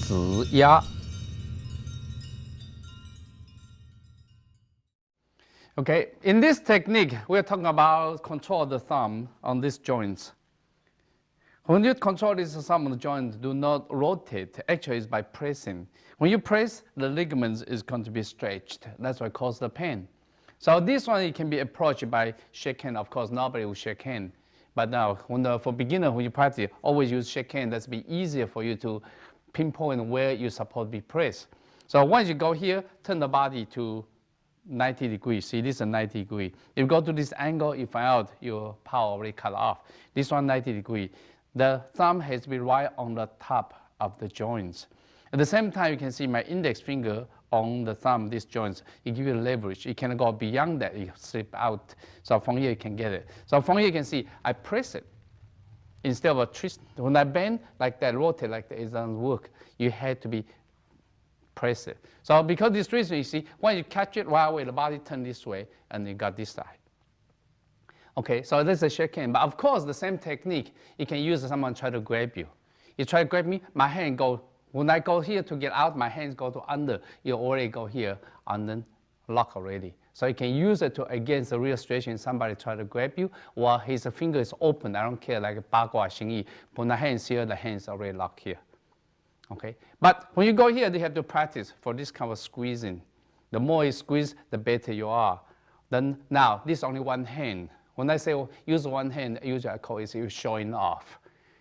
指压。Okay, in this technique, we're talking about control the thumb on these joints. When you control this thumb on the joint, do not rotate. Actually, it's by pressing. When you press, the ligaments is going to be stretched. That's what causes the pain. So this one, it can be approached by shake hand. Of course, nobody will shake hand. But now, for beginner, when you practice, always use shake hand. That's be easier for you to pinpoint where you're supposed to be pressed. So once you go here, turn the body to 90 degrees. See, this is a 90 degree. If you go to this angle, you find out your power already cut off. This one 90 degree. The thumb has to be right on the top of the joints. At the same time, you can see my index finger on the thumb, these joints. It gives you leverage. You can go beyond that, you slip out. So from here, you can get it. So from here, you can see I press it. Instead of a twist, when I bend like that, rotate like that, it doesn't work. You had to be press it. So because this reason, you see, when you catch it right away, the body turns this way, and you got this side. Okay, so this is a shake hand. But of course, the same technique, you can use someone try to grab you. You try to grab me, my hand go, when I go here to get out, my hands go to under. You already go here and then lock already. So you can use it to against the real situation, somebody try to grab you, or his finger is open, I don't care, like 八卦心意. When the hands here, the hands already locked here. Okay, but when you go here, they have to practice for this kind of squeezing. The more you squeeze, the better you are. Then now, this is only one hand. When I say use one hand, usually I call it you showing off.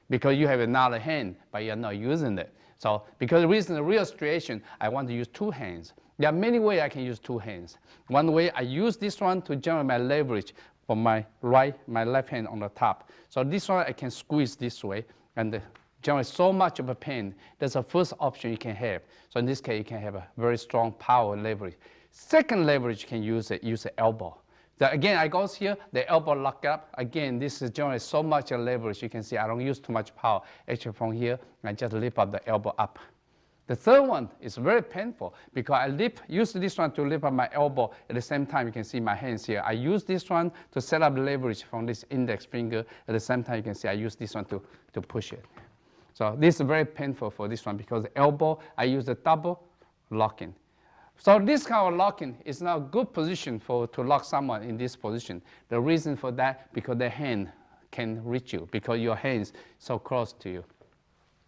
Because you have another hand, but you're not using it. So, because the reason, the real situation, I want to use two hands. There are many ways I can use two hands. One way, I use this one to generate my leverage from my left hand on the top. So this one, I can squeeze this way, and generate so much of a pain. That's the first option you can have. So in this case, you can have a very strong power leverage. Second leverage, you can use the elbow. Again, I go here, the elbow lock up. Again, this is generally so much leverage. You can see I don't use too much power. Actually, from here, I just lift up the elbow up. The third one is very painful because I use this one to lift up my elbow. At the same time, you can see my hands here. I use this one to set up leverage from this index finger. At the same time, you can see I use this one to push it. So this is very painful for this one because the elbow, I use the double locking. So this kind of locking is now a good position to lock someone in this position. The reason for that, because the hand can reach you, because your hands so close to you.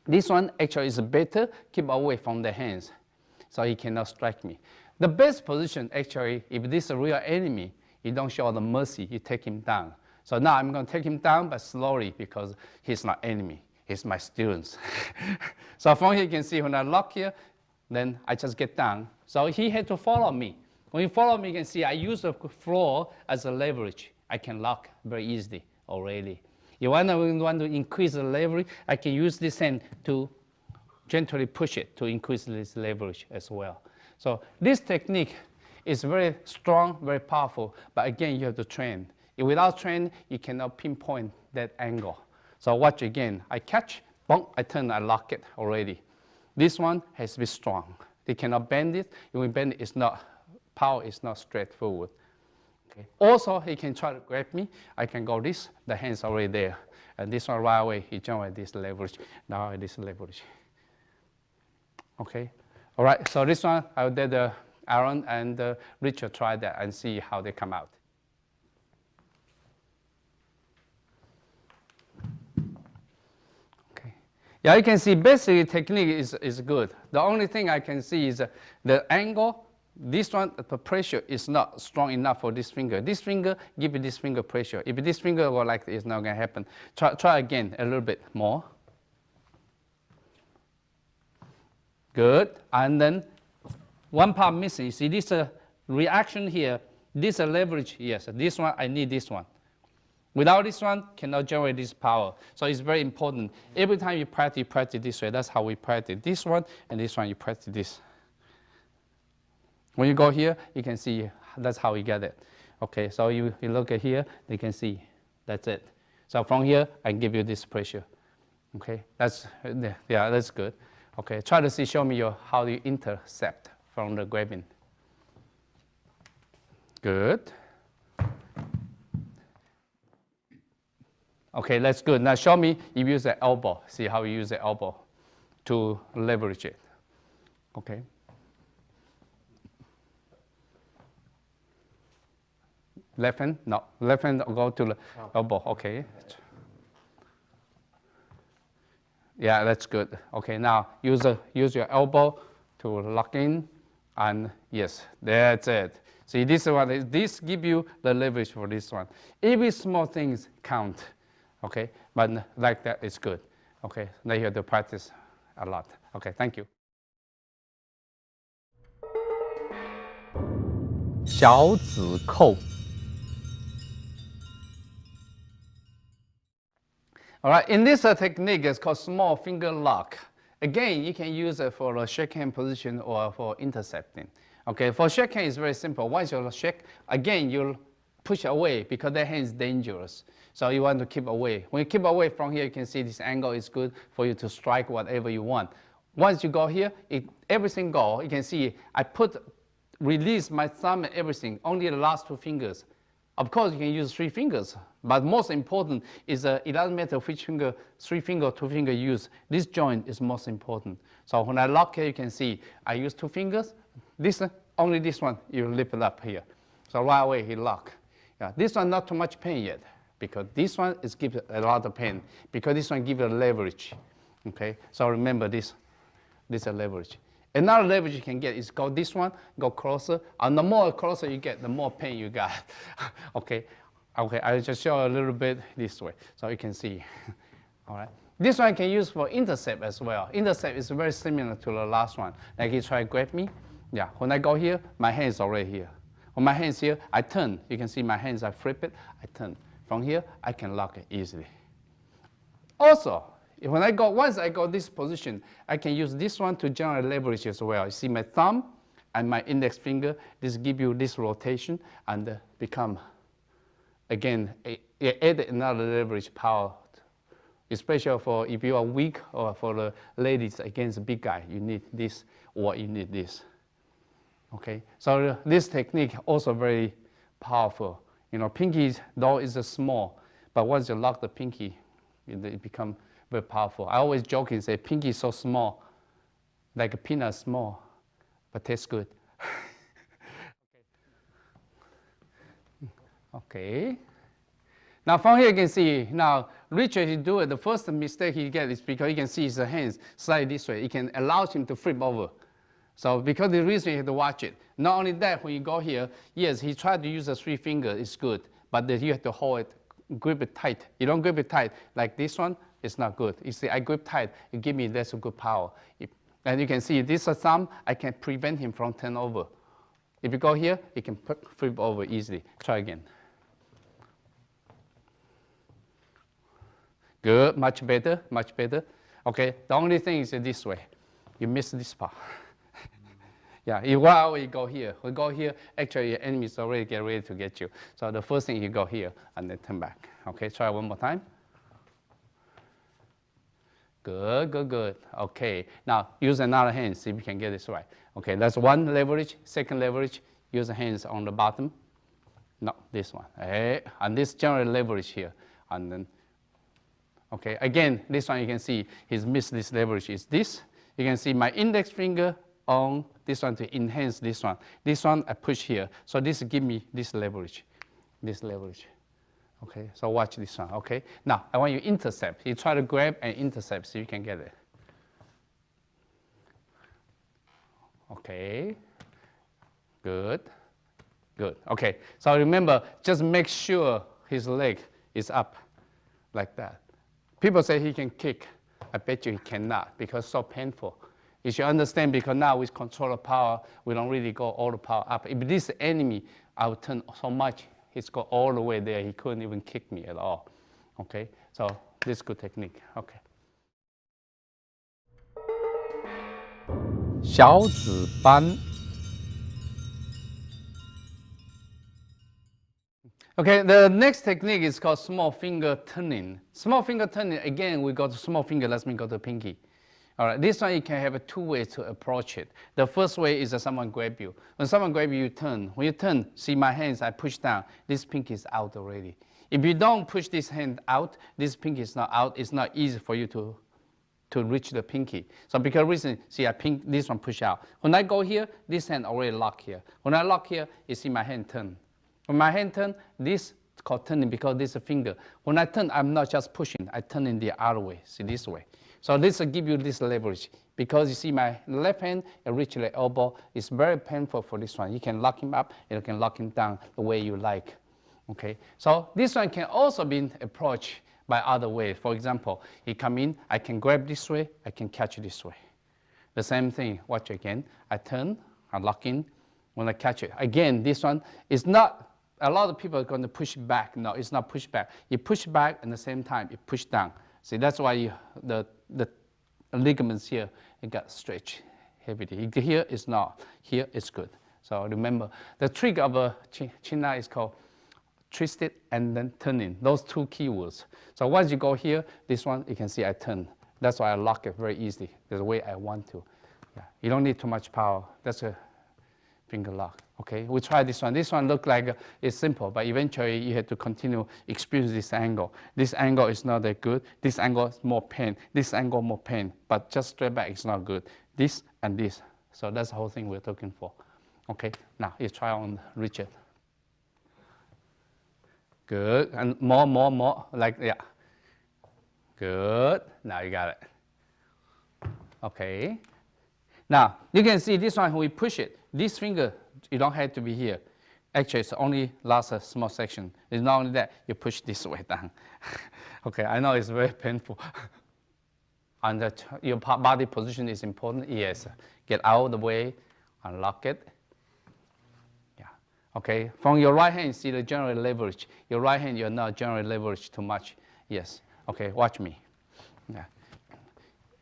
This one actually is better, keep away from the hands, so he cannot strike me. The best position actually, if this is a real enemy, you don't show the mercy, you take him down. So now I'm going to take him down, but slowly, because he's not enemy, he's my students. So from here you can see when I lock here, then I just get down. So he had to follow me. When you follow me, you can see I use the floor as a leverage. I can lock very easily already. If I want to increase the leverage, I can use this hand to gently push it to increase this leverage as well. So this technique is very strong, very powerful, but again, you have to train. If without training, you cannot pinpoint that angle. So watch again. I catch, boom, I turn, I lock it already. This one has to be strong. They cannot bend it. If we bend it, power is not straightforward. Okay. Also, he can try to grab me. I can go this, the hand's already there. And this one right away, he generates this leverage. Now this leverage. Okay. All right, so this one, I'll let Aaron and Richard try that and see how they come out. Yeah, you can see basically technique is good. The only thing I can see is the angle. This one, the pressure is not strong enough for this finger. This finger, give you this finger pressure. If this finger go like this, it's not going to happen. Try again a little bit more. Good. And then one part missing. You see this reaction here. This leverage, yes. This one, I need this one. Without this one, cannot generate this power. So it's very important. Every time you practice this way. That's how we practice. This one and this one, you practice this. When you go here, you can see that's how you get it. Okay, so you look at here, you can see that's it. So from here, I give you this pressure. Okay, that's good. Okay, try to see, show me how you intercept from the grabbing. Good. Okay, that's good. Now show me if you use the elbow. See how you use the elbow to leverage it. Okay. Left hand? No. Left hand go to the elbow. Okay. Yeah, that's good. Okay, now use your elbow to lock in, and yes, that's it. See, this one, this give you the leverage for this one. Every small things count, okay? But like that, it's good. Okay, now you have to practice a lot. Okay, thank you. 小指扣. All right, in this technique, it's called small finger lock. Again, you can use it for a shake hand position or for intercepting. Okay, for shake hand, it's very simple. Once you shake, again, you'll push away because that hand is dangerous. So you want to keep away. When you keep away from here, you can see this angle is good for you to strike whatever you want. Once you go here, everything go. You can see I release my thumb and everything, only the last 2 fingers. Of course, you can use 3 fingers, but most important is it doesn't matter which finger, 3 finger, 2 finger use. This joint is most important. So when I lock here, you can see I use 2 fingers. Only this one, you lift it up here. So right away, he lock. Yeah, this one not too much pain yet, because this one is give a lot of pain, because this one gives you leverage. Okay, so remember this is a leverage. Another leverage you can get is go this one, go closer, and the more closer you get, the more pain you got. Okay, I'll just show a little bit this way so you can see. All right, this one I can use for intercept as well. Intercept is very similar to the last one. Like he try to grab me. Yeah, when I go here, my hand is already here. When my hand's here, I turn. You can see my hands, I flip it, I turn. From here, I can lock it easily. Also, once I go this position, I can use this one to generate leverage as well. You see my thumb and my index finger, this give you this rotation and become, again, add another leverage power, especially for if you are weak or for the ladies against a big guy, you need this or you need this. Okay, so this technique also very powerful. You know, pinky though is small, but once you lock the pinky, it becomes very powerful. I always joke and say, pinky is so small, like a peanut small, but tastes good. Okay. Now from here you can see, now Richard, he do it, the first mistake he gets is because you can see his hands slide this way. It can allow him to flip over. So because the reason you have to watch it. Not only that, when you go here, yes, he tried to use the 3 fingers, it's good, but then you have to hold it, grip it tight. You don't grip it tight like this one, it's not good. You see, I grip tight, it gives me less good power. And you can see this thumb, I can prevent him from turn over. If you go here, he can flip over easily. Try again. Good, much better, much better. Okay, the only thing is this way. You miss this part. Yeah, while you go here, actually your enemies already get ready to get you. So the first thing you go here and then turn back. Okay, try one more time. Good, good, good. Okay, now use another hand, see if you can get this right. Okay, that's one leverage. Second leverage, use the hands on the bottom. No, this one. Hey, and this general leverage here. And then, okay, again, this one you can see he's missed this leverage. Is this. You can see my index finger on this one to enhance this one. This one I push here. So this give me this leverage. Okay, so watch this one, okay? Now, I want you to intercept. You try to grab and intercept so you can get it. Okay, good, good. Okay, so remember, just make sure his leg is up like that. People say he can kick. I bet you he cannot because it's so painful. You should understand because now with controller power, we don't really go all the power up. If this enemy, I would turn so much, he's go all the way there. He couldn't even kick me at all. Okay, so this is good technique. Okay. 小指扳. Okay, the next technique is called small finger turning. Small finger turning, again, we go to small finger, let me go to pinky. All right, this one you can have 2 ways to approach it. The first way is that someone grab you. When someone grab you, you turn. When you turn, see my hands, I push down. This pinky is out already. If you don't push this hand out, this pinky is not out. It's not easy for you to to reach the pinky. So because reason, see, this one push out. When I go here, this hand already lock here. When I lock here, you see my hand turn. When my hand turn, this called turning because this is a finger. When I turn, I'm not just pushing, I turn in the other way, see this way. So this will give you this leverage. Because you see my left hand reach the elbow, it's very painful for this one. You can lock him up, and you can lock him down the way you like. Okay, so this one can also be approached by other ways. For example, he come in, I can grab this way, I can catch this way. The same thing, watch again. I turn, I lock in. When I catch it, again, this one is not, a lot of people are going to push back. No, it's not push back. You push back and at the same time, you push down. See, that's why the ligaments here, it got stretched heavily. Here is not, here is good. So remember, the trick of a China is called twisted and then turning. Those two keywords. So once you go here, this one, you can see I turn. That's why I lock it very easily, the way I want to. Yeah. You don't need too much power. That's a finger lock. Okay, we try this one. This one look like it's simple, but eventually you have to continue experience this angle. This angle is not that good. This angle is more pain. This angle more pain, but just straight back is not good. This and this. So that's the whole thing we're looking for. Okay, now you try on Richard. Good, and more, like, yeah. Good, now you got it. Okay. Now, you can see this one, when we push it, this finger, you don't have to be here. Actually, it's only last a small section. It's not only that, you push this way down. Okay, I know it's very painful. And your body position is important, yes. Get out of the way, unlock it. Yeah, okay. From your right hand, you see the general leverage. Your right hand, you're not generally leverage too much. Yes, okay, watch me. Yeah.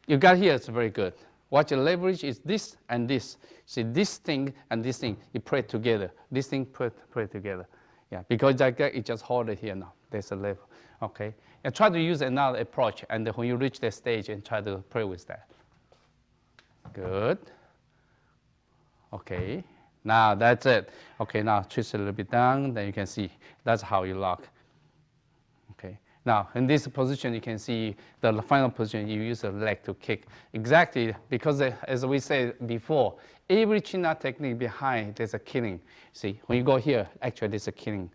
You got here, it's very good. What you leverage is this and this. See, this thing and this thing, you put it together. This thing put it together. Yeah, because like that, you just hold it here now. There's a level, okay? And try to use another approach, and when you reach that stage, and try to play with that. Good. Okay, now that's it. Okay, now twist it a little bit down, then you can see that's how you lock. Okay. Now, in this position, you can see the final position, you use the leg to kick. Exactly, because as we said before, every China technique behind, there's a killing. See, when you go here, actually there's a killing.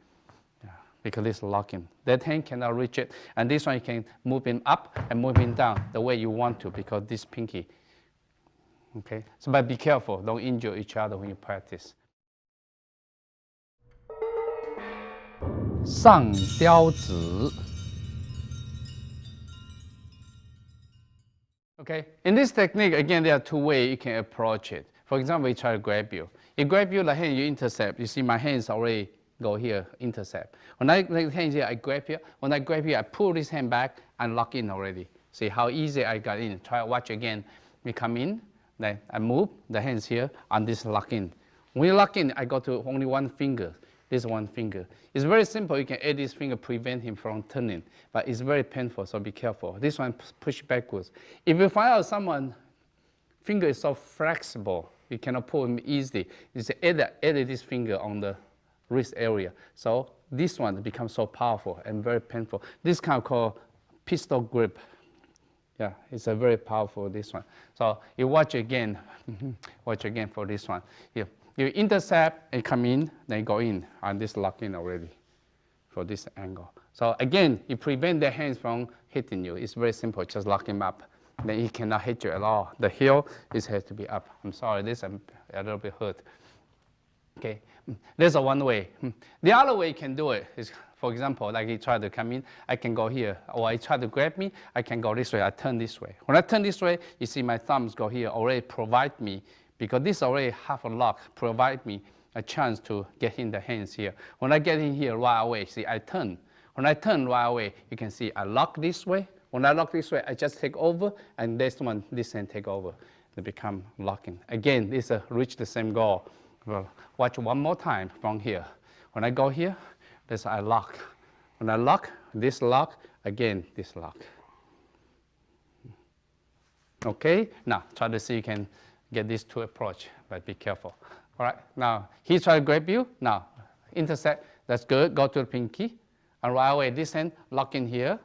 Yeah, because it's locking. That hand cannot reach it, and this one you can move him up and move him down the way you want to, because this pinky. Okay, so but be careful, don't injure each other when you practice. 上雕子. Okay, in this technique, again, there are two ways you can approach it. For example, you try to grab you. You grab you, the hand you intercept. You see my hands already go here, intercept. When I the hands here, I grab here. When I grab here, I pull this hand back and lock in already. See how easy I got in. Try watch again. We come in, then I move the hands here, and this lock in. When you lock in, I go to only one finger. This one finger. It's very simple. You can add this finger, prevent him from turning, but it's very painful, so be careful. This one push backwards. If you find out someone finger is so flexible, you cannot pull him easily, you say add this finger on the wrist area. So this one becomes so powerful and very painful. This kind of called pistol grip. Yeah, it's a very powerful, this one. So you watch again, watch again for this one. Here. You intercept and come in, then go in, and this lock in already for this angle. So again, you prevent the hands from hitting you. It's very simple, just lock him up. Then he cannot hit you at all. The heel has to be up. I'm sorry, this I'm a little bit hurt. Okay, there's one way. The other way you can do it is, for example, like he tried to come in, I can go here, or he tried to grab me, I can go this way, I turn this way. When I turn this way, you see my thumbs go here, already provide me, because this already half a lock, provide me a chance to get in the hands here. When I get in here right away, see, I turn. When I turn right away, you can see I lock this way. When I lock this way, I just take over, and this one, this hand take over. They become locking. Again, this reach the same goal. Well, watch one more time from here. When I go here, this I lock. When I lock, this lock, again, this lock. Okay, now try to see you can get these two approach, but be careful. All right, now he try to grab you. Now intercept, that's good. Go to the pinky, and right away this hand lock in here,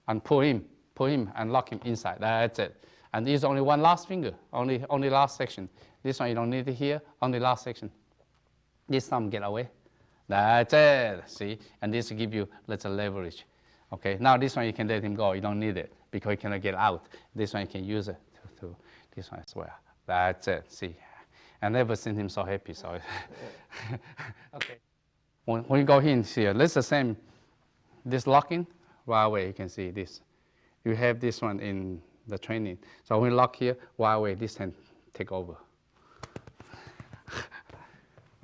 and pull him and lock him inside. That's it. And there's only one last finger, only last section. This one you don't need it here, only last section. This thumb get away. That's it, see? And this will give you little leverage. Okay, now this one you can let him go. You don't need it because he cannot get out. This one you can use it to this one as well. That's it, see? I never seen him so happy, so. Okay. When you go in here, let's the same, this locking, right away you can see this. You have this one in the training. So when you lock here, right away this hand take over.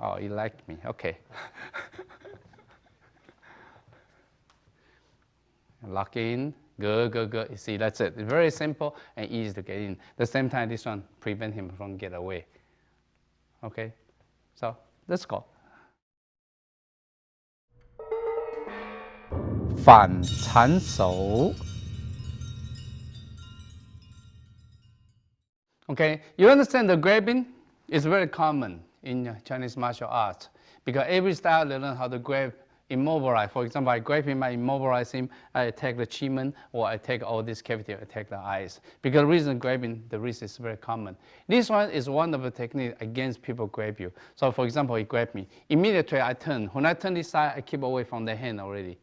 Oh, you like me, okay. Lock in, good. You see, that's it. It's very simple and easy to get in. At the same time, this one prevent him from get away. Okay, so let's go. 反缠手. Okay, you understand the grabbing is very common in Chinese martial arts because every style they learn how to grab, immobilize. For example, I grab him, I immobilize him, I attack the chimen, or I attack all this cavity, I attack the eyes. Because the reason grabbing the wrist is very common. This one is one of the techniques against people grab you. So for example, he grabbed me. Immediately I turn. When I turn this side, I keep away from the hand already.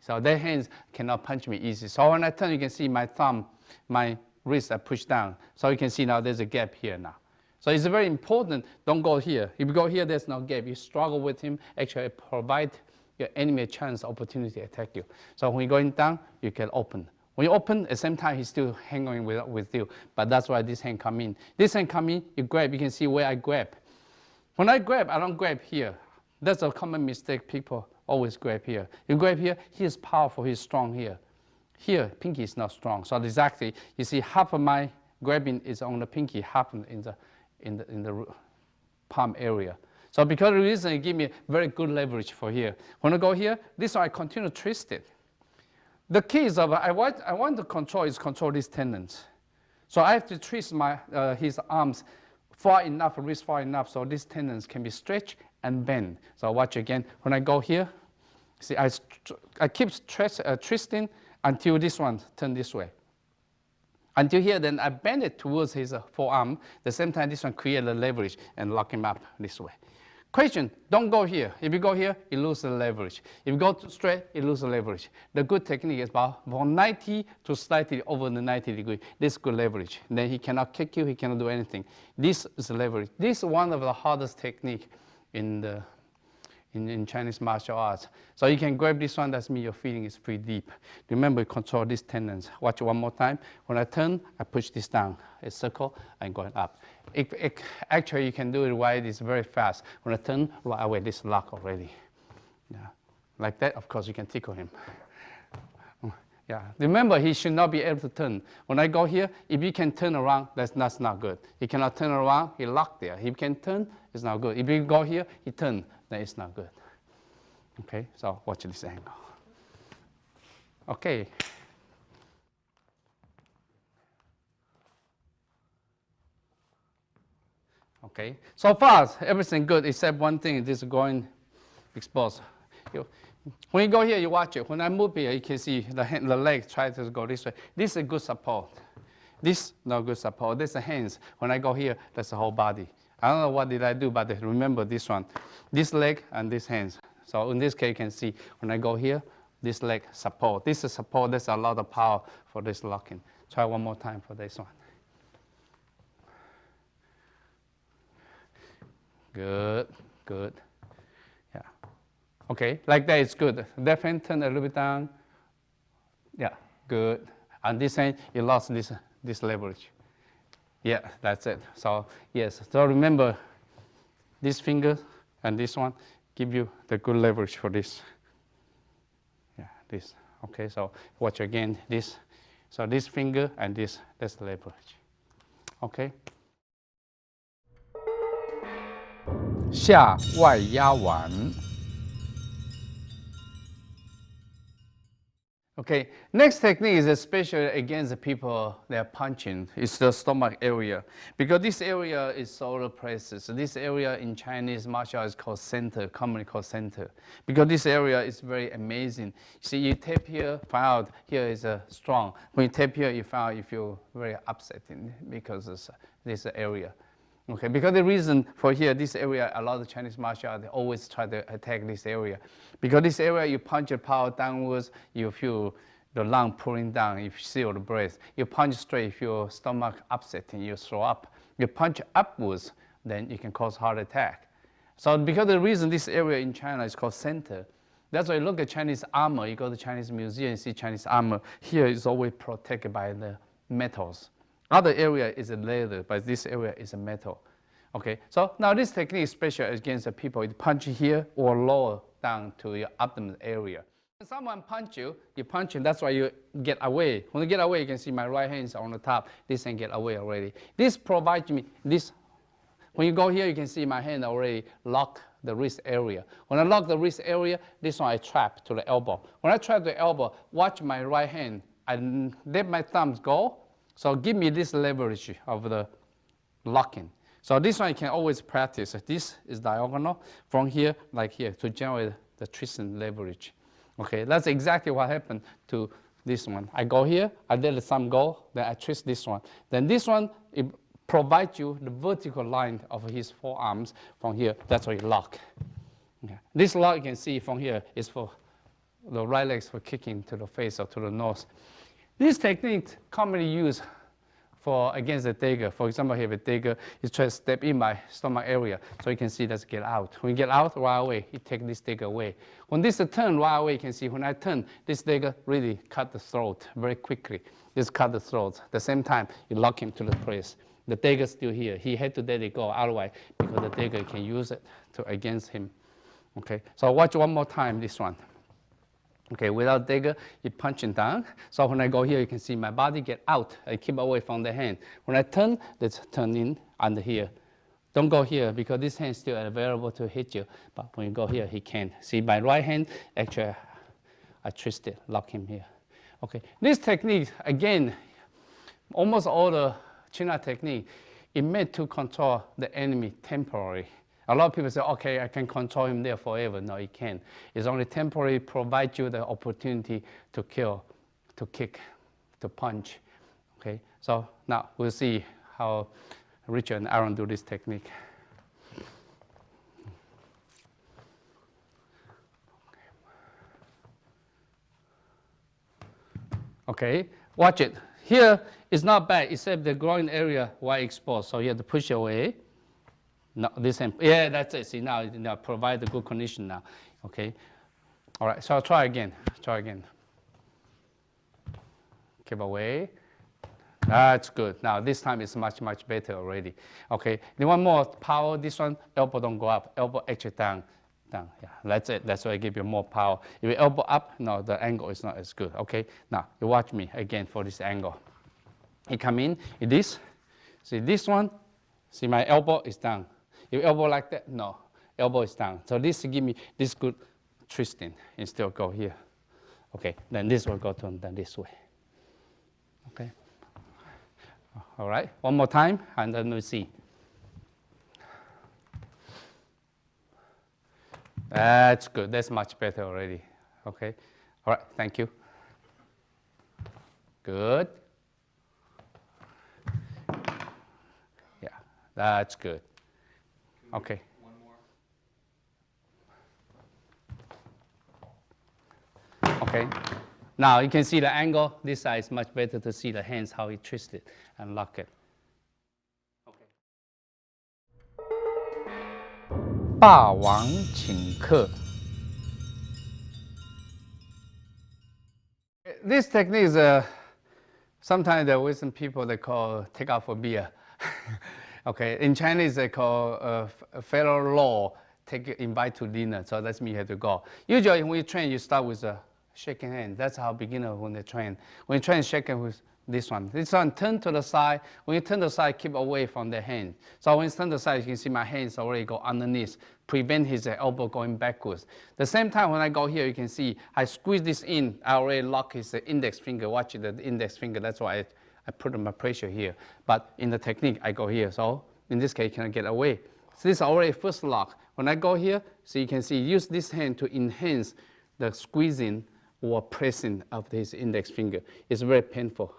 So their hands cannot punch me easy. So when I turn, you can see my thumb, my wrist are pushed down. So you can see now there's a gap here now. So it's very important, don't go here. If you go here, there's no gap. You struggle with him, actually provide your enemy a chance, opportunity to attack you. So when you're going down, you can open. When you open, at the same time, he's still hanging with you. But that's why this hand come in. This hand come in, you grab, you can see where I grab. When I grab, I don't grab here. That's a common mistake, people always grab here. You grab here, he is powerful, he's strong here. Here, pinky is not strong. So exactly, you see half of my grabbing is on the pinky, half in the palm area. So because of the reason, it gives me very good leverage for here. When I go here, this one I continue to twist it. The key is I want to control these tendons. So I have to twist his arms far enough, wrist far enough, so these tendons can be stretched and bent. So watch again. When I go here, see I keep twisting until this one turn this way. Until here, then I bend it towards his forearm. At the same time, this one creates the leverage and lock him up this way. Question, don't go here. If you go here, you lose the leverage. If you go straight, you lose the leverage. The good technique is about 90 to slightly over the 90 degree. This is good leverage. Then he cannot kick you, he cannot do anything. This is leverage. This is one of the hardest technique in Chinese martial arts. So you can grab this one, that means your feeling is pretty deep. Remember, control these tendons. Watch it one more time. When I turn, I push this down. A circle and going up. Actually, you can do it while it's very fast. When I turn, right away, this lock already. Yeah. Like that, of course, you can tickle him. Yeah. Remember, he should not be able to turn. When I go here, if he can turn around, that's not good. He cannot turn around, he locked there. If he can turn, it's not good. If you go here, he turn, then it's not good. Okay, so watch this angle. Okay. Okay, so far everything good except one thing, this is going exposed. When you go here, you watch it. When I move here, you can see the leg try to go this way. This is a good support. This not good support. This is the hands. When I go here, that's the whole body. I don't know what did I do, but remember this one. This leg and this hands. So in this case, you can see when I go here, this leg support. This is support. There's a lot of power for this locking. Try one more time for this one. Good, good. Yeah. Okay, like that is good. Left hand turn a little bit down. Yeah, good. And this hand, you lost this leverage. Yeah, that's it. So yes, so remember this finger and this one give you the good leverage for this. Yeah, this. Okay, so watch again this. So this finger and this, that's the leverage. Okay. 下外压丸. Okay, next technique is especially against the people that are punching. It's the stomach area. Because this area is solar plexus. So this area in Chinese martial art is called center, commonly called center. Because this area is very amazing. See, you tap here, find out here is strong. When you tap here, you find out you feel very upsetting because of this area. Okay, because the reason for here, this area, a lot of Chinese martial arts, they always try to attack this area. Because this area, you punch your power downwards, you feel the lung pulling down, you feel the breath. You punch straight, you feel stomach upsetting, you throw up. You punch upwards, then you can cause heart attack. So because the reason this area in China is called center, that's why you look at Chinese armor, you go to Chinese museum, you see Chinese armor, here is always protected by the metals. Other area is a leather, but this area is a metal. Okay, so now this technique is special against the people. You punch here or lower down to your abdomen area. When someone punch you, that's why you get away. When you get away, you can see my right hand is on the top. This hand get away already. This provides me this. When you go here, you can see my hand already lock the wrist area. When I lock the wrist area, this one I trap to the elbow. When I trap the elbow, watch my right hand. I let my thumbs go. So give me this leverage of the locking. So this one you can always practice. This is diagonal from here, like here, to generate the twisting leverage. Okay, that's exactly what happened to this one. I go here, I let the thumb go, then I twist this one. Then this one, it provides you the vertical line of his forearms from here. That's why you lock. Okay. This lock you can see from here is for the right legs for kicking to the face or to the nose. This technique commonly used for against the dagger. For example, here with dagger, you try to step in my stomach area, so you can see that's get out. When you get out, right away, you take this dagger away. When this turn, right away, you can see when I turn, this dagger really cut the throat very quickly. Just cut the throat. At the same time, you lock him to the place. The dagger's still here. He had to let it go otherwise, because the dagger can use it to against him. Okay, so watch one more time this one. Okay, without dagger, you punching down. So when I go here, you can see my body get out. I keep away from the hand. When I turn, let's turn in under here. Don't go here because this hand is still available to hit you. But when you go here, he can't. See, my right hand, actually, I twist it, lock him here. Okay, this technique, again, almost all the China technique, it meant to control the enemy temporarily. A lot of people say, okay, I can control him there forever. No, you can't. It's only temporary, provide you the opportunity to kill, to kick, to punch. Okay, so now we'll see how Richard and Aaron do this technique. Okay, watch it. Here it's not bad, except the groin area wide exposed, so you have to push away. No, this hand, yeah, that's it. See, now provide the good condition now. Okay, all right. So I'll try again. Try again. Keep away. That's good. Now this time it's much better already. Okay. Then one more power. This one, elbow don't go up. Elbow actually down. Yeah, that's it. That's why I give you more power. If you elbow up, no, the angle is not as good. Okay. Now you watch me again for this angle. You come in this. See this one. See my elbow is down. If elbow like that, no, elbow is down. So this give me this good twisting and still go here. Okay, then this will go to then this way. Okay. All right, one more time, and then we see. That's good. That's much better already. Okay. All right. Thank you. Good. Yeah, that's good. Okay. One more. Okay. Now you can see the angle. This side is much better to see the hands, how he twist it and lock it. Okay. 霸王请客. This technique is sometimes there are some people they call take out for beer. Okay, in Chinese they call federal law invite to dinner. So that's me have to go. Usually when you train, you start with shaking hand. That's how beginner when they train. When you train shaking with this one. This one turn to the side. When you turn to the side, keep away from the hand. So when you turn to the side, you can see my hands already go underneath, prevent his elbow going backwards. The same time when I go here, you can see I squeeze this in. I already lock his index finger. Watch the index finger. That's why I put my pressure here. But in the technique, I go here. So in this case, you cannot get away. So this is already first lock. When I go here, so you can see use this hand to enhance the squeezing or pressing of his index finger. It's very painful.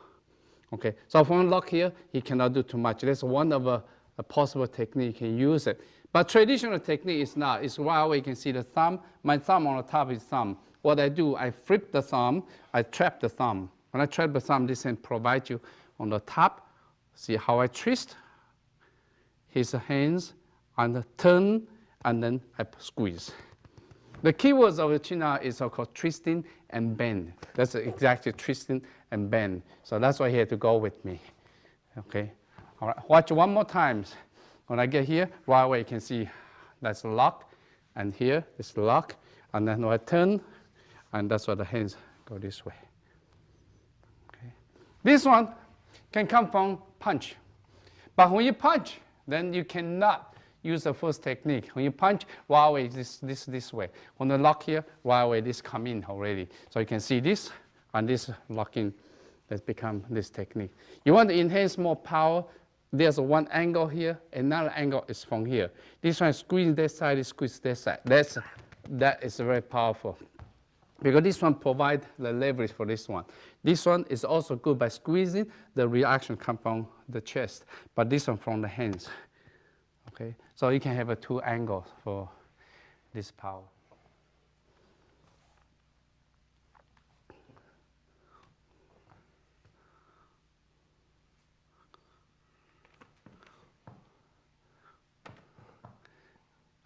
Okay, so from lock here, he cannot do too much. That's one of a possible technique. You can use it. But traditional technique is not. It's why you can see the thumb. My thumb on the top is thumb. What I do, I flip the thumb. I trap the thumb. When I trap the thumb, this hand provides you on the top. See how I twist his hands and turn, and then I squeeze. The keywords of the China is called twisting and bend. That's exactly twisting and bend. So that's why he had to go with me. Okay. All right. Watch one more time. When I get here, right away you can see that's lock, and here is lock, and then when I turn, and that's why the hands go this way. Okay. This one can come from punch, but when you punch, then you cannot use the first technique. When you punch, right away this way. When the lock here, right away this come in already. So you can see this and this locking has become this technique. You want to enhance more power. There's one angle here, another angle is from here. This one squeeze this side, squeeze this side. That is very powerful. Because this one provides the leverage for this one. This one is also good by squeezing, the reaction comes from the chest, but this one from the hands. Okay, so you can have a two angles for this power.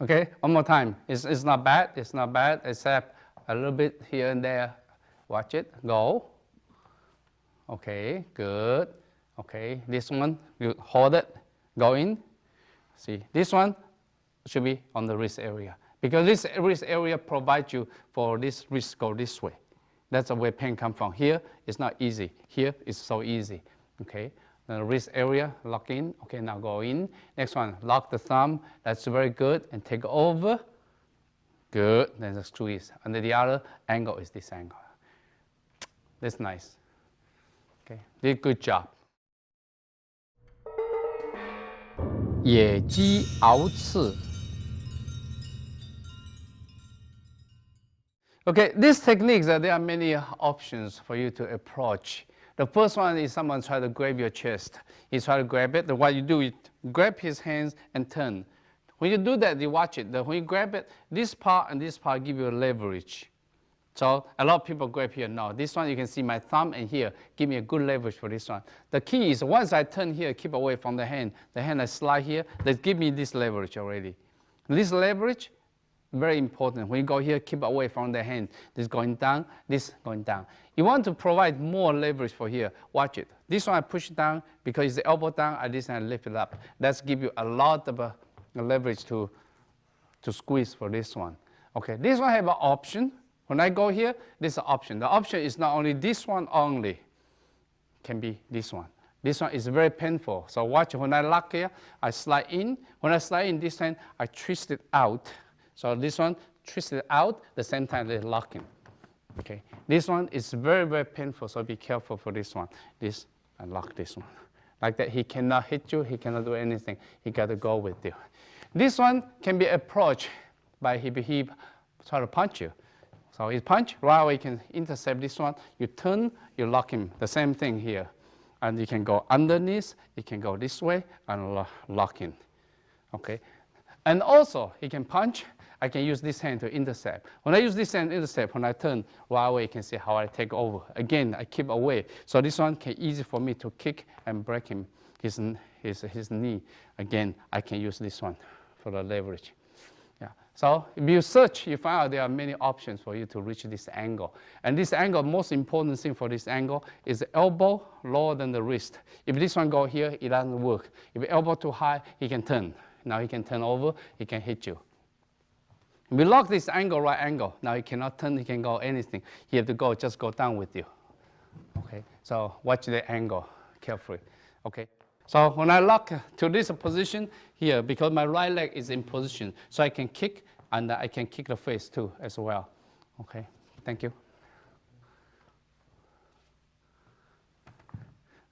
Okay, one more time. It's not bad. It's not bad, except a little bit here and there. Watch it. Go. Okay, good. Okay, this one, you hold it. Go in. See, this one should be on the wrist area. Because this wrist area provides you for this wrist go this way. That's where pain comes from. Here, it's not easy. Here, it's so easy. Okay. The wrist area, lock in. Okay, now go in. Next one, lock the thumb. That's very good. And take over. Good. Then the squeeze. And then the other angle is this angle. That's nice. Okay, did good job. 野鸡熬刺. Okay, these techniques, there are many options for you to approach. The first one is someone try to grab your chest. He try to grab it. What you do is grab his hands and turn. When you do that, you watch it. When you grab it, this part and this part give you a leverage. So a lot of people grab here. No, this one you can see my thumb and here give me a good leverage for this one. The key is once I turn here, keep away from the hand I slide here, that give me this leverage already. This leverage, very important. When you go here, keep away from the hand. This going down, this going down. You want to provide more leverage for here. Watch it. This one I push down because it's the elbow down, and this one I lift it up. That's give you a lot of leverage to squeeze for this one. Okay, this one have an option. When I go here, this is an option. The option is not only this one only, can be this one. This one is very painful. So watch, when I lock here, I slide in. When I slide in this hand, I twist it out. So this one, twist it out, the same time they're locking. Okay, this one is very, very painful, so be careful for this one. This, and lock this one. Like that, he cannot hit you, he cannot do anything. He got to go with you. This one can be approached by he try to punch you. So he punch, right away you can intercept this one. You turn, you lock him. The same thing here. And you can go underneath, you can go this way, and lock in. Okay? And also, he can punch. I can use this hand to intercept. When I use this hand to intercept, when I turn, right away you can see how I take over. Again, I keep away. So this one can easy for me to kick and break him, his knee. Again, I can use this one for the leverage. Yeah. So if you search, you find out there are many options for you to reach this angle. And this angle, most important thing for this angle is the elbow lower than the wrist. If this one go here, it doesn't work. If the elbow too high, he can turn. Now he can turn over, he can hit you. We lock this angle, right angle. Now you cannot turn, you can go anything. You have to go, just go down with you. Okay, so watch the angle carefully. Okay, so when I lock to this position here, because my right leg is in position, so I can kick, and I can kick the face too as well. Okay, thank you.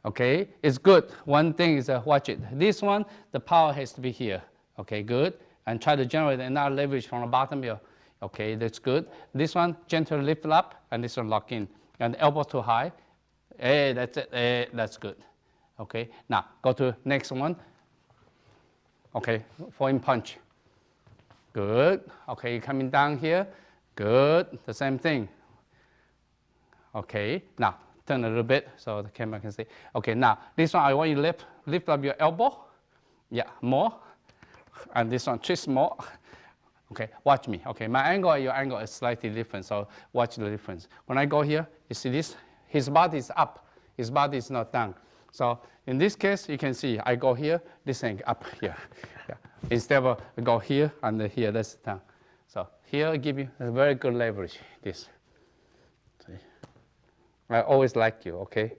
Okay, it's good. One thing is, watch it. This one, the power has to be here. Okay, good. And try to generate another leverage from the bottom here. Okay, that's good. This one, gently lift up, and this one lock in. And elbow too high. Hey, that's it. Hey, that's good. Okay, now go to next one. Okay, foreign punch. Good. Okay, coming down here. Good. The same thing. Okay, now turn a little bit so the camera can see. Okay, now this one I want you to lift up your elbow. Yeah, more. And this one twist more. Okay, watch me. Okay, my angle and your angle is slightly different, so watch the difference. When I go here, you see this? His body is up. His body is not down. So in this case, you can see I go here, this thing up here. Yeah. Instead of go here and here, that's down. So here I give you a very good leverage. This. See? I always like you, okay?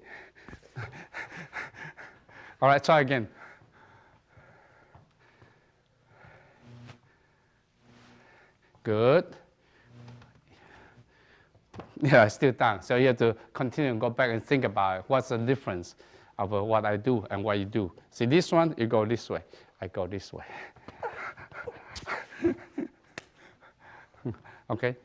All right, try again. Good. Yeah, still down. So you have to continue and go back and think about it. What's the difference of what I do and what you do. See this one, you go this way. I go this way. Okay?